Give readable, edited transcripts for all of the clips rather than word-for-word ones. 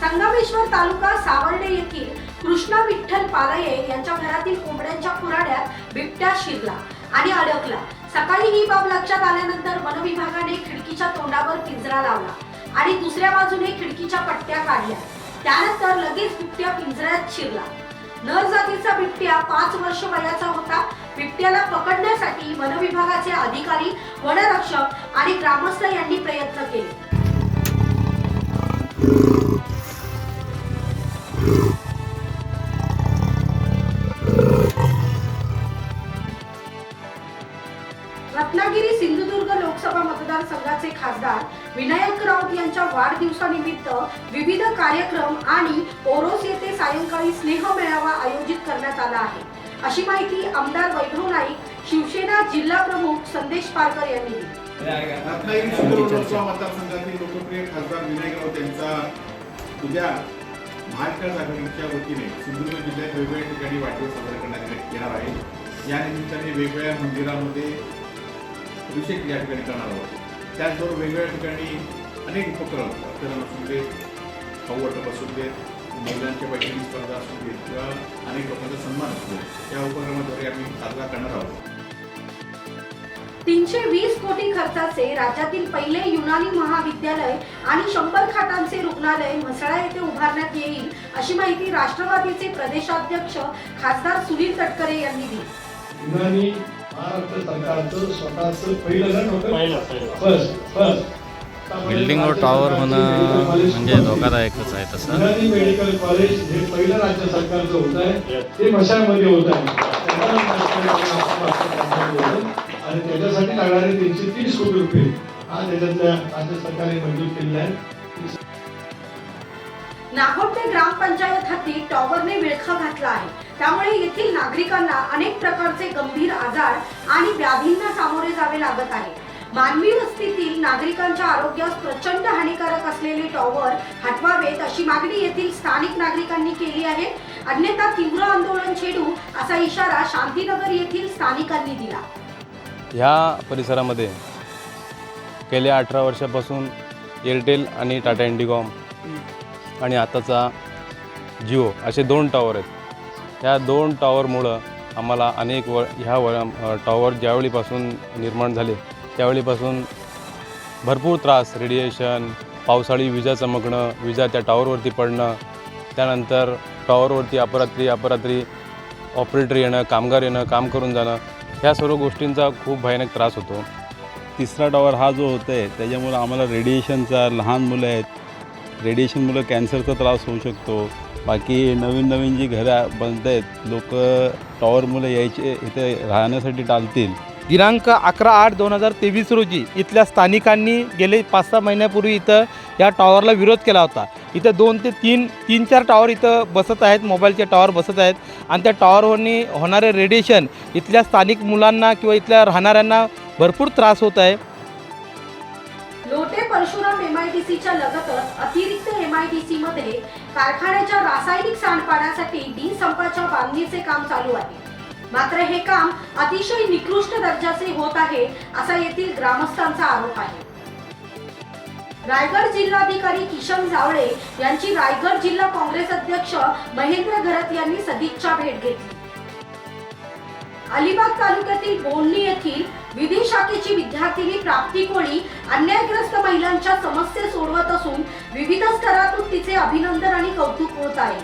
संगमेश्वर तालुका सावर्डे येथील कृष्णा विठ्ठल पालये यांच्या घरातील कोंबड्यांच्या खुराड्यात बिबट्या शिरला आणि अडकला। सकाळी ही बाब लक्षात आल्यानंतर वन विभागाने खिडकीच्या तोंडावर पिंजरा लावला आणि दुसऱ्या बाजूने खिडकीच्या पट्ट्या काढल्या। त्यानंतर लगेच बिबट्या पिंजऱ्यात शिरला। नर जातीचा बिबट्या 5 वर्ष वयाचा होता। बिबट्याला पकडण्यासाठी वन विभागाचे अधिकारी, वनरक्षक आणि ग्रामस्थ यांनी प्रयत्न केले। रत्नागिरी सिंधुदुर्ग लोकसभा मतदारसंघाचे खासदार विनायक राऊत यांच्या वाढदिवसानिमित्त विविध कार्यक्रम आणि ओरोस येथे सायंकाळी स्नेह मेळावा आयोजित करण्यात आला आहे, अशी माहिती आमदार वैभव नाईक, शिवसेना जिल्हा प्रमुख संदेश पारकर यांनी दिली। रत्नागिरी सिंधुदुर्ग लोकसभा मतदारसंघातील लोकप्रिय खासदार विनायक राऊत यांचा उद्या महाविकास आघाडीच्या वतीने सिंधुदुर्ग जिल्ह्यात वेगवेगळ्या ठिकाणी वाढदिवस साजरा करण्यात येणार आहे। या निमित्ताने वेगवेगळ्या मंदिरामध्ये अभिषेक या ठिकाणी करणार आहोत। त्याचबरोबर वेगवेगळ्या ठिकाणी अनेक उपक्रम, रक्तदान असू दे, खाऊ वाटप असू दे, महिलांच्या बैठकी स्पर्धा असू दे किंवा अनेक लोकांचा सन्मान असू दे, या उपक्रमाद्वारे आम्ही साजरा करणार आहोत। 320 कोटी खर्चाचे राज्यातील पहिले युनानी महाविद्यालय आणि 100 खाटांचे रुग्णालय म्हसळा येथे उभारण्यात येईल, अशी माहिती राष्ट्रवादीचे प्रदेशाध्यक्ष खासदार सुनील तटकरे यांनी दिली। युनानी महाराष्ट्र सरकारचं स्वतःचं पहिलं होतं। बिल्डिंग और टॉवर होणं म्हणजे धोकादायकच आहे। तसं युनानी मेडिकल कॉलेज हे पहिलं राज्य सरकारचं होत आहे, ते म्हशाळमध्ये होत आहे आणि त्याच्यासाठी लागणारे 330 कोटी रुपये आज त्याच्यातल्या राज्य सरकारने मंजूर केले आहेत। नागोटे ग्रामपंचायत हद्दीत टॉवरने विळखा घातला आहे, त्यामुळे येथील नागरिकांना अनेक प्रकारचे गंभीर आजार आणि व्याधींना सामोरे जावे लागत आहे। मानवी वस्तीतील नागरिकांच्या आरोग्यास प्रचंड हानिकारक असलेले टॉवर हटवावेत, अशी मागणी येथील स्थानिक नागरिकांनी केली आहे। अन्यथा तीव्र आंदोलन छेडू, असा इशारा शांतीनगर येथील स्थानिकांनी दिला। ह्या परिसरामध्ये गेल्या 18 वर्षापासून एअरटेल आणि टाटा इंडिकॉम आणि आताचा जिओ असे 2 टॉवर आहेत। ह्या 2 टॉवरमुळं आम्हाला अनेक टॉवर ज्यावेळीपासून निर्माण झाले त्यावेळीपासून भरपूर त्रास, रेडिएशन, पावसाळी विजा चमकणं, विजा त्या टॉवरवरती पडणं, त्यानंतर टॉवरवरती अपरात्री ऑपरेटर येणं, कामगार येणं, काम करून जाणं, ह्या सर्व गोष्टींचा खूप भयानक त्रास होतो। तिसरा टॉवर हा जो होतो आहे त्याच्यामुळं आम्हाला रेडिएशनचा, लहान मुलं आहेत, रेडिएशनमुळं कॅन्सरचा त्रास होऊ शकतो। बाकी नवीन जी घरं बनत आहेत, लोक टॉवरमुळे यायचे इथे राहण्यासाठी टाळतील। दिनांक 11/8/2023 रोजी इथल्या स्थानिकांनी गेले 5-6 महिन्यापूर्वी इथं या टॉवरला विरोध केला होता। इथं 2 ते 3-4 टॉवर इथं बसत आहेत, मोबाईलचे टॉवर बसत आहेत आणि त्या टॉवरवरनी होणारे रेडिएशन इथल्या स्थानिक मुलांना किंवा इथल्या राहणाऱ्यांना भरपूर त्रास होत आहे। लोटे परशुराम MIDCच्या लगतच अतिरिक्त MIDC मध्ये कारखान्याच्या रासायनिक सांडपाण्यासाठी संपाच्या बांधणीचे काम चालू आहे। मात्र हे काम अतिशय निकृष्ट दर्जाचे होत आहे, असा येथील ग्रामस्थांचा आरोप आहे। रायगड जिल्हाधिकारी किशन जावळे यांची रायगड जिल्हा काँग्रेस अध्यक्ष महेंद्र घरत यांनी सदिच्छा भेट घेतली। अलिबाग तालुक्यातील बोलणी येथील विधी शाखेची विद्यार्थिनी प्राप्ती कोळी अन्यायग्रस्त महिलांच्या समस्या सोडवत असून विविध स्तरातून तिचे अभिनंदन आणि कौतुक होत आहे।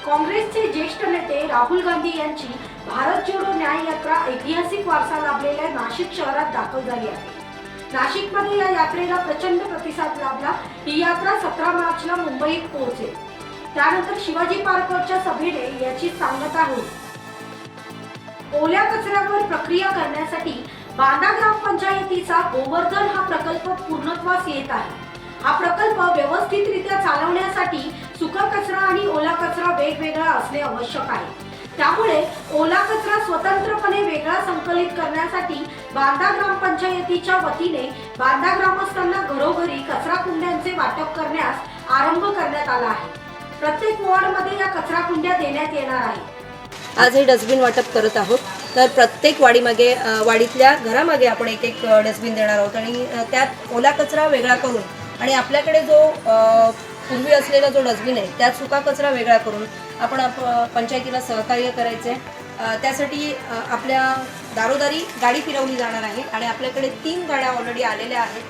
काँग्रेसचे ज्येष्ठ नेते राहुल गांधी यांची भारत जोडो न्याय यात्रा ऐतिहासिक वारसा लाभलेल्या नाशिक शहरात दाखल झाली आहे। नाशिकमध्ये या यात्रेला प्रचंड प्रतिसाद लाभला। ही यात्रा 17 मार्चला मुंबईत पोहोचेल। त्यानंतर शिवाजी पार्कवरच्या सभेने याची सांगता होईल। ओल्या कचऱ्यावर प्रक्रिया करण्यासाठी बांदा ग्रामपंचायतीचा गोवर्धन हा प्रकल्प पूर्णत्वास येत आहे। हा प्रकल्प व्यवस्थितरित्या चालवण्यासाठी सुका कचरा आणि ओला कचरा वेगवेगळा असणे आवश्यक आहे। त्यामुळे ओला कचरा स्वतंत्रपणे वेगळा संकलित करण्यासाठी बांदा ग्रामपंचायतीच्या वतीने बांदा ग्रामस्थांना घरोघरी कचरा कुंड्यांचे वाटप करण्यास आरंभ करण्यात आला आहे। प्रत्येक वॉर्डमध्ये या कचरा कुंड्या देण्यात येणार आहेत। आज हे डस्टबिन वाटप करत आहोत। तर प्रत्येक वाडीतल्या घरामागे आपण एक डस्टबिन देणार आहोत आणि त्यात ओला कचरा वेगळा करून आणि आपल्याकडे जो पूर्वी असलेला जो डस्टबिन आहे त्यात सुका कचरा वेगळा करून आपण पंचायतीला सहकार्य करायचे. त्यासाठी आपल्या दारोदारी गाडी फिरवली जाणार आहे आणि आपल्याकडे 3 गाड्या ऑलरेडी आलेल्या आहेत.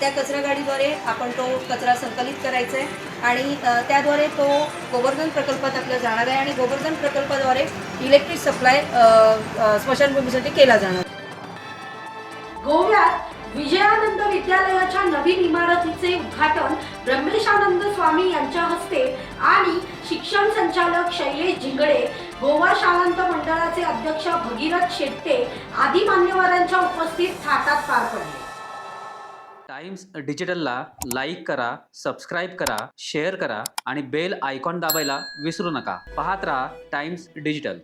त्या कचरा गाडीद्वारे आपण तो कचरा संकलित करायचा आहे आणि त्याद्वारे तो गोवर्धन प्रकल्पात आपला जाणार आहे आणि गोवर्धन प्रकल्पाद्वारे इलेक्ट्रिक सप्लाय स्मशानभूमीसाठी केला जाणार आहे. गोव्यात विजयानंद विद्यालयाच्या नवीन इमारतीचे उद्घाटन ब्रह्मेशानंद स्वामी यांच्या हस्ते आणि शिक्षण संचालक शैलेश जिंगडे, गोवा शाळांत मंडळाचे अध्यक्ष भगीरथ शेट्टे आदी मान्यवरांच्या उपस्थित थाटात पार पडले. टाइम्स डिजिटलला लाईक करा, सबस्क्राईब करा, शेअर करा आणि बेल आयकॉन दाबायला विसरू नका. पाहत रहा टाइम्स डिजिटल.